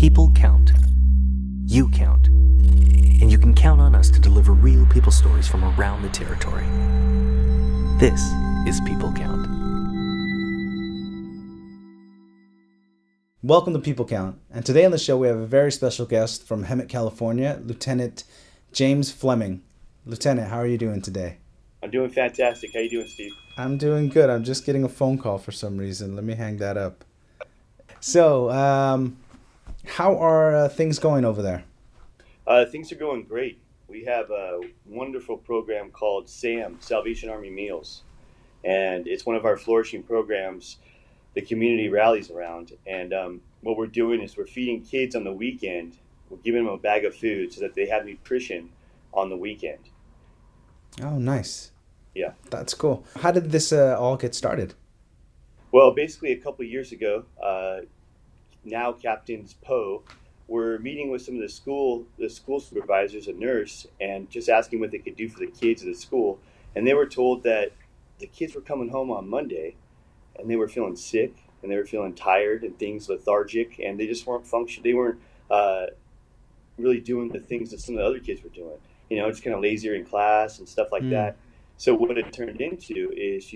People count. You count. And you can count on us to deliver real people stories from around the territory. This is People Count. Welcome to People Count, and today on the show we have a very special guest from Hemmit, California, Lieutenant James Flemming. Lieutenant, how are you doing today? I'm doing fantastic. How you doing, Steve? I'm doing good. I'm just getting a phone call for some reason. Let me hang that up. So, how are things going over there? Things are going great. We have a wonderful program called SAM, Salvation Army Meals, and it's one of our flourishing programs the community rallies around. And what we're doing is we're feeding kids on the weekend. We're giving them a bag of food so that they have nutrition on the weekend. Oh, nice. Yeah. That's cool. How did this all get started? Well, basically a couple of years ago, now Captains Poe were meeting with some of the school supervisors, a nurse, and just asking what they could do for the kids at the school. And they were told that the kids were coming home on Monday and they were feeling sick and they were feeling tired and things lethargic, and they just weren't functioning. They weren't really doing the things that some of the other kids were doing. You know, just kind of lazier in class and stuff like that. So what it turned into is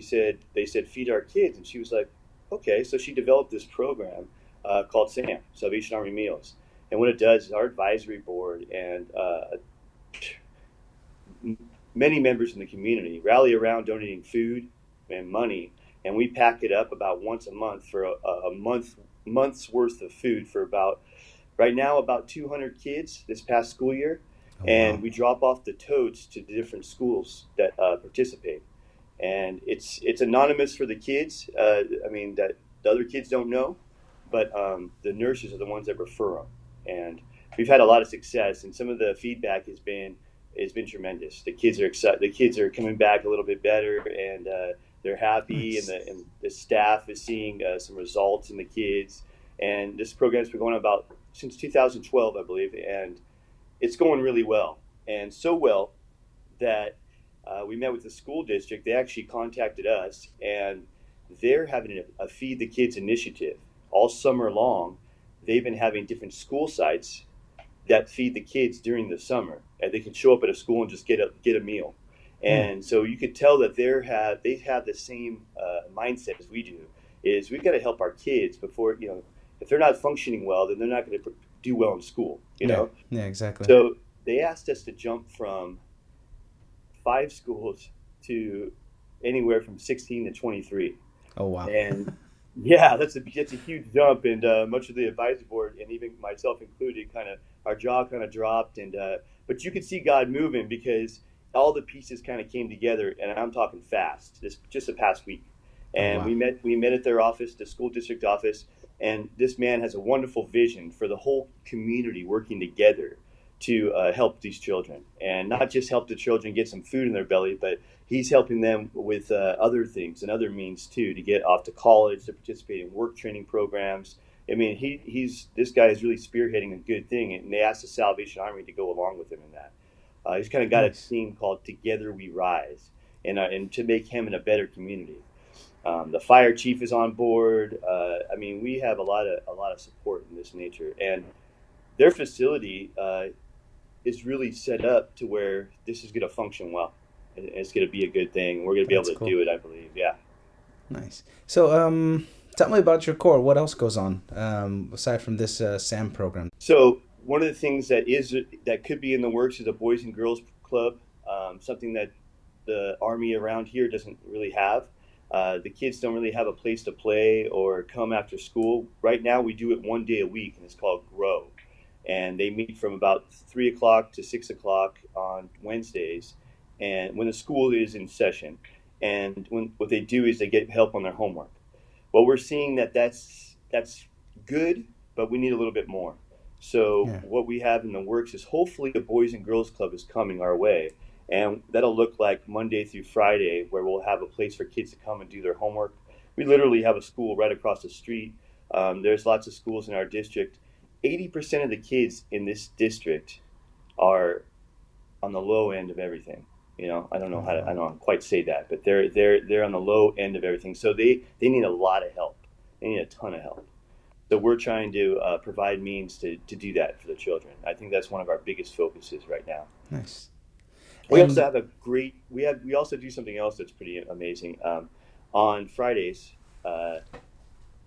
they said, feed our kids. And she was like, okay. So she developed this program called SAM, Salvation Army Meals. And what it does is our advisory board and many members in the community rally around donating food and money. And we pack it up about once a month for a month's worth of food for right now, about 200 kids this past school year. Oh, and wow. We drop off the totes to the different schools that participate. And it's anonymous for the kids. That the other kids don't know, but the nurses are the ones that refer them. And we've had a lot of success, and some of the feedback has been tremendous. The kids are excited. The kids are coming back a little bit better, and they're happy. Nice. And the staff is seeing some results in the kids. And this program's been going on since 2012, I believe, and it's going really well. And so well that we met with the school district. They actually contacted us, and they're having a Feed the Kids initiative all summer long. They've been having different school sites that feed the kids during the summer, and they can show up at a school and just get a meal. And so you could tell that they have the same mindset as we do. Is we've got to help our kids before, if they're not functioning well, then they're not going to do well in school. You know. Yeah, exactly. So they asked us to jump from 5 schools to anywhere from 16 to 23. Oh wow! And yeah, that's a huge jump, and much of the advisory board, and even myself included, our jaw dropped, and but you could see God moving because all the pieces kind of came together, and I'm talking fast, just the past week. And oh, wow. we met at their office, the school district office, and this man has a wonderful vision for the whole community working together to help these children, and not just help the children get some food in their belly, but he's helping them with other things and other means too, to get off to college, to participate in work training programs. I mean, this guy is really spearheading a good thing, and they asked the Salvation Army to go along with him in that. He's kind of got a team called Together We Rise, and to make Hemmit a better community. The fire chief is on board. We have a lot of support in this nature, and their facility is really set up to where this is going to function well. It's going to be a good thing. We're going to be able to do it, I believe. Yeah. Nice. So, tell me about your Corps. What else goes on aside from this SAM program? So, one of the things that could be in the works is a Boys and Girls Club, something that the Army around here doesn't really have. The kids don't really have a place to play or come after school. Right now, we do it one day a week, and it's called Grow. And they meet from about 3 o'clock to 6 o'clock on Wednesdays, and when the school is in session. And what they do is they get help on their homework. Well, we're seeing that's good, but we need a little bit more. So What we have in the works is hopefully a Boys and Girls Club is coming our way. And that'll look like Monday through Friday, where we'll have a place for kids to come and do their homework. We literally have a school right across the street. There's lots of schools in our district. 80% of the kids in this district are on the low end of everything. I don't quite say that, but they're on the low end of everything. So they need a lot of help. They need a ton of help. So we're trying to provide means to do that for the children. I think that's one of our biggest focuses right now. Nice. We also And have a great we also do something else that's pretty amazing. On Fridays, uh,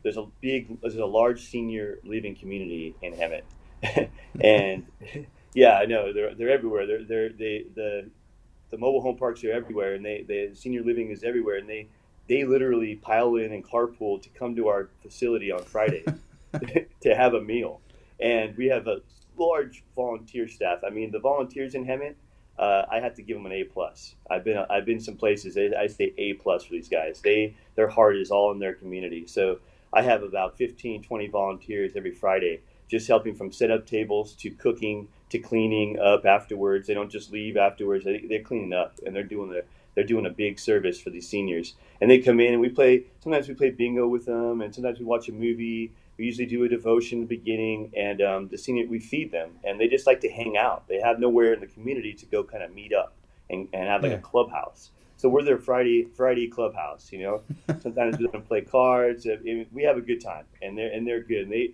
there's a large senior living community in Hemmit, and yeah, I know they're everywhere. The mobile home parks are everywhere, and the senior living is everywhere, and they literally pile in and carpool to come to our facility on Fridays to have a meal. And we have a large volunteer staff. I mean, the volunteers in Hemet, I have to give them an A+. I've been some places. I say A+ for these guys. Their heart is all in their community. So I have about 15, 20 volunteers every Friday, just helping from set up tables to cooking to cleaning up afterwards. They don't just leave afterwards. They're cleaning up, and they're doing a big service for these seniors. And they come in and we play. Sometimes we play bingo with them, and sometimes we watch a movie. We usually do a devotion in the beginning, and we feed them, and they just like to hang out. They have nowhere in the community to go kind of meet up and have like a yeah, clubhouse. So we're their Friday clubhouse. Sometimes we let them play cards. We have a good time, and they're good. And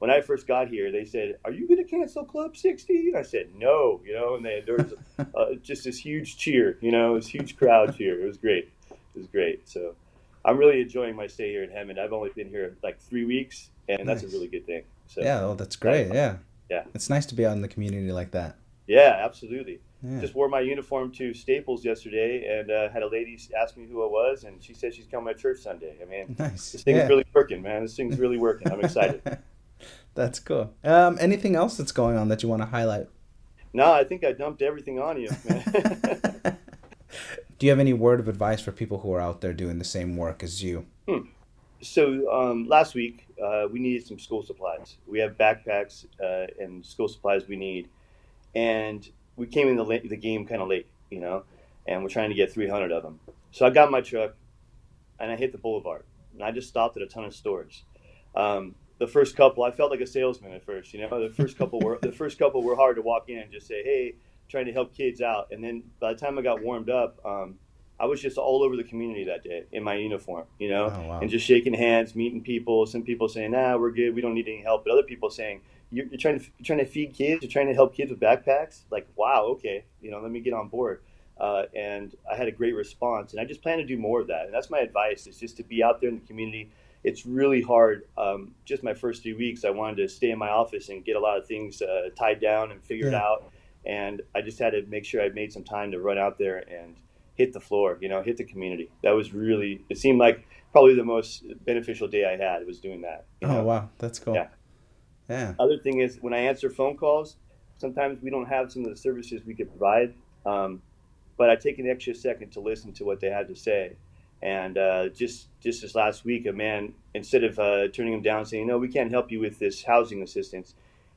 when I first got here, they said, "Are you going to cancel Club 60?" And I said, "No," and there was just this huge cheer, this huge crowd cheer. It was great. It was great. So I'm really enjoying my stay here in Hammond. I've only been here like 3 weeks, and that's a nice. really good thing. So Yeah, well, that's great. Yeah, yeah, it's nice to be out in the community like that. yeah, absolutely. Yeah, Just wore my uniform to Staples yesterday, and had a lady ask me who I was, and she said she's coming to church Sunday. I mean, nice. this thing's Yeah, really working, man. This thing's really working. I'm excited. that's cool. Anything else that's going on that you want to highlight? No, I think I dumped everything on you, man. Do you have any word of advice for people who are out there doing the same work as you? So last week we needed some school supplies. We have backpacks and school supplies we need, and we came in the game kind of late, and we're trying to get 300 of them. So I got in my truck and I hit the boulevard, and I just stopped at a ton of stores. The first couple, I felt like a salesman at first. The first couple were hard to walk in and just say, "Hey, trying to help kids out." And then by the time I got warmed up, I was just all over the community that day in my uniform, Oh and wow. just shaking hands, meeting people. Some people saying, "Nah, we're good. We don't need any help." But other people saying, "You're trying to feed kids. You're trying to help kids with backpacks." Like, wow, okay, let me get on board. And I had a great response, and I just plan to do more of that. And that's my advice: is just to be out there in the community. It's really hard. Just my first 3 weeks, I wanted to stay in my office and get a lot of things tied down and figured Yeah. out. And I just had to make sure I made some time to run out there and hit the floor, hit the community. That was really, it seemed like probably the most beneficial day I had was doing that. Oh wow, that's cool. Yeah. Yeah. Other thing is when I answer phone calls, sometimes we don't have some of the services we could provide. But I take an extra second to listen to what they had to say. And just this last week, a man, instead of turning him down, saying, "No, we can't help you with this housing assistance,"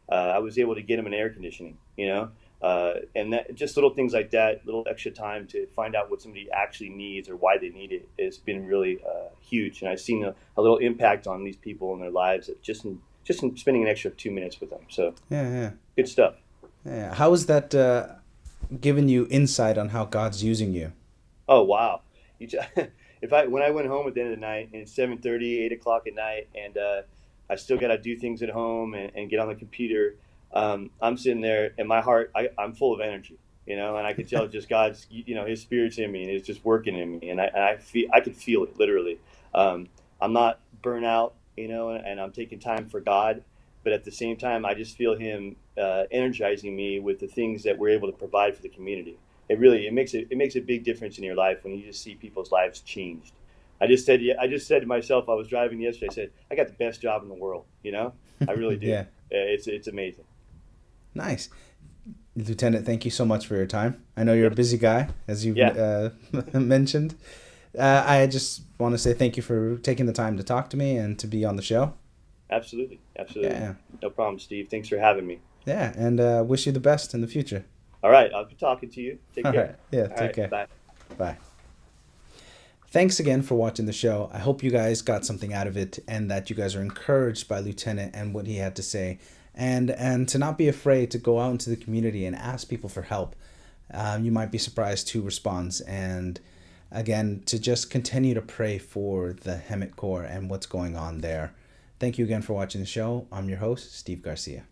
I was able to get him an air conditioning, and that, just little things like that, little extra time to find out what somebody actually needs or why they need it has been really huge. And I've seen a little impact on these people in their lives just in spending an extra 2 minutes with them. So Yeah. Yeah. good stuff. Yeah. How has that given you insight on how God's using you? Oh wow! You just, when I went home at the end of the night and it's 7:30, 8 o'clock at night, and I still got to do things at home and get on the computer. I'm sitting there, and my heart, I'm full of energy, and I could tell just God's, His Spirit's in me, and it's just working in me, and I could feel it literally. I'm not burnt out, and I'm taking time for God, but at the same time, I just feel Him energizing me with the things that we're able to provide for the community. It makes a big difference in your life when you just see people's lives changed. I just said to myself, I was driving yesterday. I said, I got the best job in the world. I really do. Yeah. It's amazing. Nice. Lieutenant, thank you so much for your time. I know you're a busy guy, as you Yeah, mentioned. I just want to say thank you for taking the time to talk to me and to be on the show. absolutely, absolutely. Yeah. No problem, Steve. Thanks for having me. Yeah, and wish you the best in the future. All right, I'll be talking to you. Take All care. right. Yeah, All take right, care. bye. Bye. Thanks again for watching the show. I hope you guys got something out of it and that you guys are encouraged by Lieutenant and what he had to say. And to not be afraid to go out into the community and ask people for help. You might be surprised who responds. And again, to just continue to pray for the Hemmit Corps and what's going on there. Thank you again for watching the show. I'm your host, Steve Garcia.